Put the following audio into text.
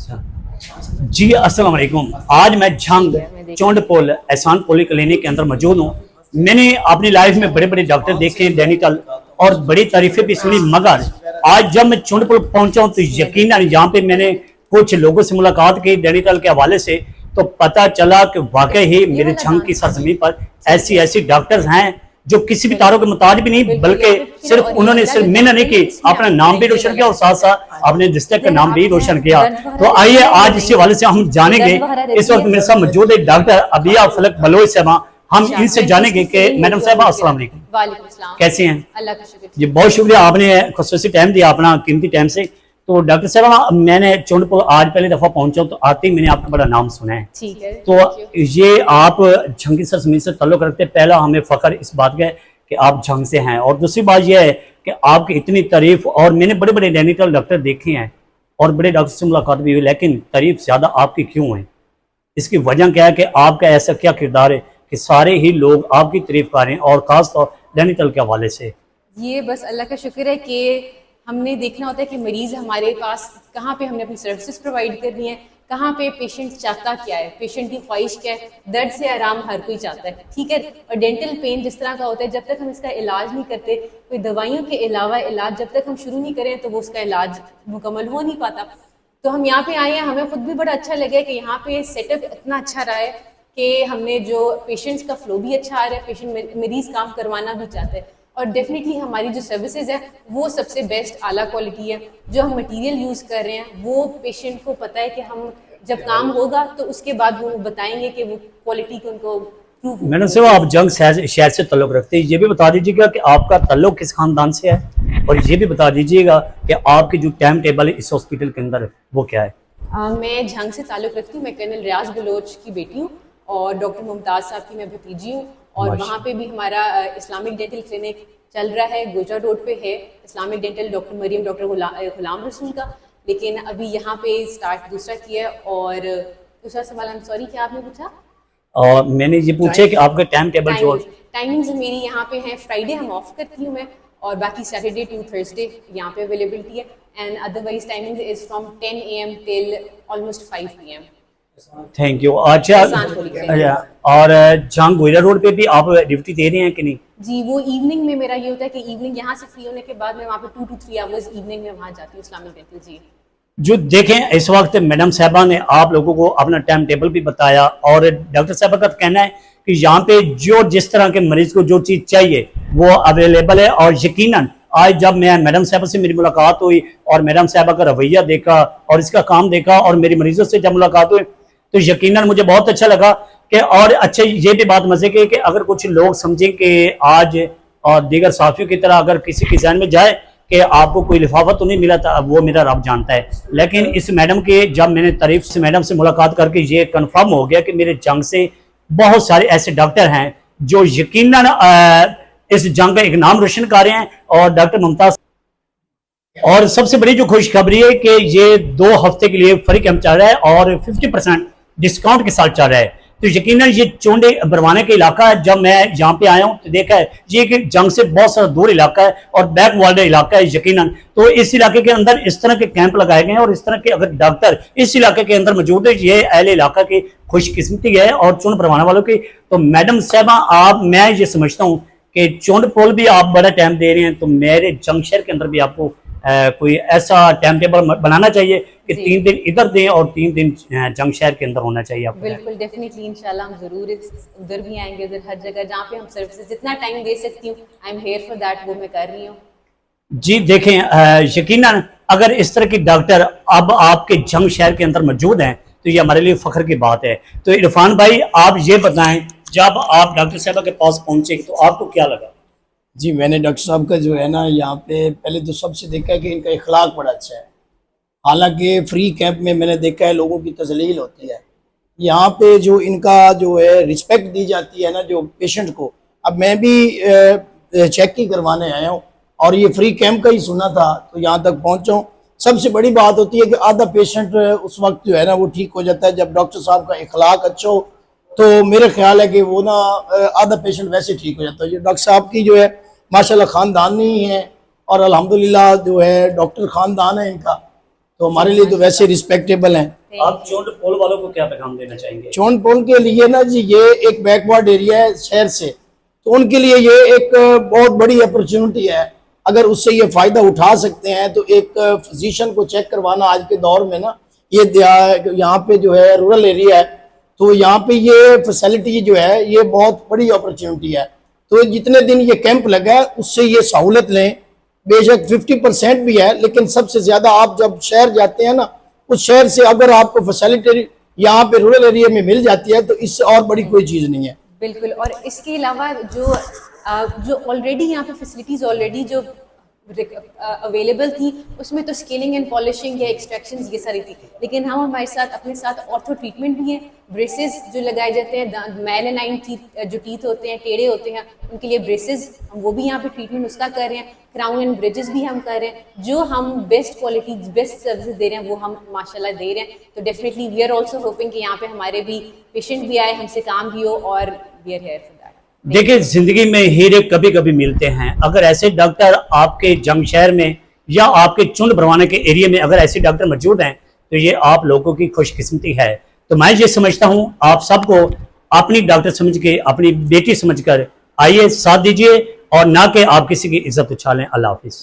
जी अस्सलाम वालेकुम। आज मैं झंग चौंडपुल एहसान पोली क्लिनिक के अंदर मौजूद हूँ। मैंने अपनी लाइफ में बड़े बड़े डॉक्टर देखे डेंटल और बड़ी तारीफें भी सुनी, मगर आज जब मैं चौंडपुल पहुंचा हूँ तो यकीनन यहाँ पे मैंने कुछ लोगों से मुलाकात की डेंटल के हवाले से, तो पता चला कि वाकई ही मेरे झंग की सरजमीन पर ऐसी ऐसी डॉक्टर्स हैं जो किसी भी तारों के मुताबिक भी नहीं, बल्कि सिर्फ उन्होंने सिर्फ मेहनत नहीं की, अपना नाम भी रोशन किया और साथ साथ अपने डिस्ट्रिक्ट का नाम भी रोशन किया। तो आइए आज इसी हवाले से हम जानेंगे। इस वक्त मेरे साथ मौजूद है डॉक्टर अबिया फलक बलोच साहबा। हम इनसे जानेंगे कि मैडम साहबा अस्सलाम वालेकुम, कैसे हैं? अल्लाह का शुक्र जी बहुत शुक्रिया, आपने खुसूसी टाइम दिया अपना कीमती टाइम से। तो डॉक्टर साहब मैंने चौंडपुर आज पहली दफा पहुंचा तो आते ही मैंने आपका बड़ा नाम सुना है। ठीक है। तो ये आप झंग की सरजमीन से ताल्लुक रखते, पहला हमें फख्र इस बात का है कि आप झंग से हैं, और दूसरी बात यह है कि आपकी इतनी तारीफ, और मैंने बड़े बड़े डेंटल डॉक्टर देखे हैं और बड़े डॉक्टर से मुलाकात भी हुई, लेकिन तारीफ ज्यादा आपकी क्यों है? इसकी वजह क्या है कि आपका ऐसा क्या किरदार है कि सारे ही लोग आपकी तारीफ कर रहे हैं, और खास तौर डेंटल के हवाले से? ये बस अल्लाह का शुक्र है कि हमने देखना होता है कि मरीज़ हमारे पास कहाँ पे हमने अपनी सर्विसेज प्रोवाइड करनी है, कहाँ पे पेशेंट चाहता क्या है, पेशेंट की ख्वाहिश क्या है। दर्द से आराम हर कोई चाहता है, ठीक है। और डेंटल पेन जिस तरह का होता है, जब तक हम इसका इलाज नहीं करते, कोई दवाइयों के अलावा इलाज जब तक हम शुरू नहीं करें तो वो उसका इलाज मुकम्मल हो नहीं पाता। तो हम यहाँ पे आए हैं, हमें खुद भी बड़ा अच्छा लगा कि यहाँ पे सेटअप इतना अच्छा रहा है कि हमने जो पेशेंट्स का फ्लो भी अच्छा आ रहा है, पेशेंट मरीज़ काम करवाना भी चाहते हैं, और डेफिनेटली हमारी जो सर्विसेज है वो सबसे बेस्ट आला क्वालिटी है। जो हम मटेरियल यूज़ कर रहे हैं वो पेशेंट को पता है कि हम जब काम होगा तो उसके बाद वो बताएंगे कि वो क्वालिटी को उनको प्रूव। मैडम साहब आप जंग शहर से ताल्लुक रखते हैं, ये भी बता दीजिएगा कि आपका ताल्लुक किस खानदान से है, और ये भी बता दीजिएगा कि आपकी जो टाइम टेबल है इस हॉस्पिटल के अंदर वो क्या है? मैं झंग से ताल्लुक़ रखती हूँ। मैं कर्नल रियाज बलोच की बेटी हूँ और डॉक्टर मुमताज़ साहब की मैं भतीजी हूँ, और वहाँ पे भी हमारा इस्लामिक डेंटल क्लिनिक चल रहा है। गोजा रोड पे है Islamic dental, doctor Maryam, doctor Ghulam Rasool का, लेकिन अभी यहाँ पे स्टार्ट दूसरा किया है। और दूसरा सवाल, आई एम सॉरी, क्या आपने पूछा? और मैंने ये पूछा कि आपका टाइम टेबल जो टाइमिंग्स मेरी यहाँ पे है, फ्राइडे हम ऑफ करती हूँ मैं, और बाकी सैटरडे टू थर्सडे यहाँ पे अवेलेबिलिटी है, and otherwise timing is from 10 AM till almost 5 PM। Thank you. अच्छा, और जहां गोयला रोड पे भी आप ड्यूटी दे रहे हैं कि नहीं? जी, वो इवनिंग में मेरा ये होता है कि इवनिंग यहाँ से फ्री होने के बाद मैं वहाँ पे 2 to 3 आवर्स इवनिंग में वहाँ जाती हूँ इस्लामिक डेंटल। जी जो देखें इस वक्त मैडम साहबा ने आप लोगों को अपना टाइम टेबल भी बताया, और डॉक्टर साहबा का कहना है कि यहाँ पे जो जिस तरह के मरीज को जो चीज चाहिए वो अवेलेबल है। और यकीनन आज जब मैं मैडम साहबा से मेरी मुलाकात हुई और मैडम साहबा का रवैया देखा और इसका काम देखा और मेरी मरीजों से जब मुलाकात हुई तो यकीनन मुझे बहुत अच्छा लगा कि, और अच्छा ये भी बात मजे की कि अगर कुछ लोग समझें कि आज और दीगर साथियों की तरह अगर किसी की ज़हन में जाए कि आपको कोई लिफाफा तो नहीं मिला था, वो मेरा रब जानता है, लेकिन इस मैडम के जब मैंने तारीफ से मैडम से मुलाकात करके ये कंफर्म हो गया कि मेरे जंग से बहुत सारे ऐसे डॉक्टर हैं जो यकीनन इस जंग का एक नाम रोशन कर रहे हैं। और डॉक्टर मुमताज, और सबसे बड़ी जो खुशखबरी है कि ये 2 हफ्ते के लिए फ्री कैंप चल रहा है और 50% डिस्काउंट के साथ चल रहा है। तो यकीनन ये चोंडे बरवाने का इलाका है। जब मैं यहाँ पे आया हूँ तो देखा है ये कि जंग से बहुत सारा दूर इलाका है और बैक वार्ड इलाका है यकीनन। तो इस इलाके के अंदर इस तरह के कैंप लगाए गए हैं, और इस तरह के अगर डॉक्टर इस इलाके के अंदर मौजूद है, ये अहले इलाका की खुशकिस्मती है और चुन बरवाने वालों की। तो मैडम साहबा आप, मैं ये समझता हूँ कि चौंडपुल भी आप बड़ा टाइम दे रहे हैं, तो मेरे जंग शहर के अंदर भी आपको कोई ऐसा टाइम टेबल बनाना चाहिए कि 3 दिन इधर दें और 3 दिन जंग शहर के अंदर होना चाहिए आपको। बिल्कुल, डेफिनेटली, इंशाल्लाह हम जरूर उधर भी आएंगे, उधर हर जगह जहाँ पे हम सर्विसेज जितना टाइम दे सकती हूँ, I am here for that, वो मैं कर रही हूँ। जी देखें, यकीनन अगर इस तरह की डॉक्टर अब आपके जंग शहर के अंदर मौजूद हैं तो ये हमारे लिए फख्र की बात है। तो इरफान भाई आप ये बताएं, जब आप डॉक्टर साहबा के पास पहुंचे तो आपको क्या लगा? जी, मैंने डॉक्टर साहब का जो है ना यहाँ पे पहले तो सबसे देखा है कि इनका इखलाक बड़ा अच्छा है। हालांकि फ्री कैंप में मैंने देखा है लोगों की तजलील होती है, यहाँ पे जो इनका जो है रिस्पेक्ट दी जाती है ना जो पेशेंट को। अब मैं भी चेक ही करवाने आया हूँ और ये फ्री कैंप का ही सुना था तो यहाँ तक पहुँचा हूँ। सबसे बड़ी बात होती है कि आधा पेशेंट उस वक्त जो है ना वो ठीक हो जाता है जब डॉक्टर साहब का इखलाक अच्छा हो। तो मेरे ख्याल है कि वो ना आधा पेशेंट वैसे ठीक हो जाता है। ये डॉक्टर साहब की जो है माशाल्लाह ख़ानदानी है और अल्हम्दुलिल्लाह जो है डॉक्टर ख़ानदान है इनका, तो हमारे लिए तो वैसे रिस्पेक्टेबल हैं। आप चोंड पोल वालों को क्या पैगाम देना चाहेंगे? चोन पोल के लिए ना जी, ये एक बैकवर्ड एरिया है शहर से, तो उनके लिए ये एक बहुत बड़ी अपॉर्चुनिटी है। अगर उससे ये फ़ायदा उठा सकते हैं तो एक फिजिशियन को चेक करवाना आज के दौर में ना, ये यहाँ पे जो है रूरल एरिया है, तो यहाँ पे ये फैसिलिटी जो है ये बहुत बड़ी अपॉर्चुनिटी है। तो जितने दिन ये कैंप लगा है उससे ये सहूलत लें। बेशक 50% भी है, लेकिन सबसे ज़्यादा आप जब शहर जाते हैं ना, उस शहर से अगर आपको फैसिलिटी यहाँ पे रूरल एरिया में मिल जाती है तो इससे और बड़ी कोई चीज़ नहीं है। बिल्कुल। और इसके अलावा जो ऑलरेडी यहाँ पे फैसिलिटीज़ ऑलरेडी जो अवेलेबल थी, उसमें तो स्केलिंग एंड पॉलिशिंग या एक्सट्रैक्शंस ये सारी थी, लेकिन हम हमारे साथ अपने साथ ऑर्थो ट्रीटमेंट भी है, ब्रेसेस जो लगाए जाते हैं, मेलानाइन जो टीथ होते हैं, टेढ़े होते हैं, उनके लिए ब्रेसेस, हम वो भी यहाँ पे ट्रीटमेंट उसका कर रहे हैं, क्राउन एंड ब्रिजेस भी हम कर रहे हैं, जो हम बेस्ट क्वालिटी बेस्ट सर्विसेज दे रहे हैं वो हम माशाल्लाह दे रहे हैं। तो definitely we are also hoping कि यहाँ पे हमारे भी पेशेंट भी आए, हमसे काम भी हो, और we are here for that. देखिए, जिंदगी में हीरे कभी कभी मिलते हैं। अगर ऐसे डॉक्टर आपके जंग शहर में या आपके चुंड भरवाने के एरिया में अगर ऐसे डॉक्टर मौजूद हैं तो ये आप लोगों की खुशकिस्मती है। तो मैं ये समझता हूँ आप सबको अपनी डॉक्टर समझ के, अपनी बेटी समझकर आइए, साथ दीजिए, और ना कि आप किसी की इज्जत उछालें। अल्लाह हाफिज।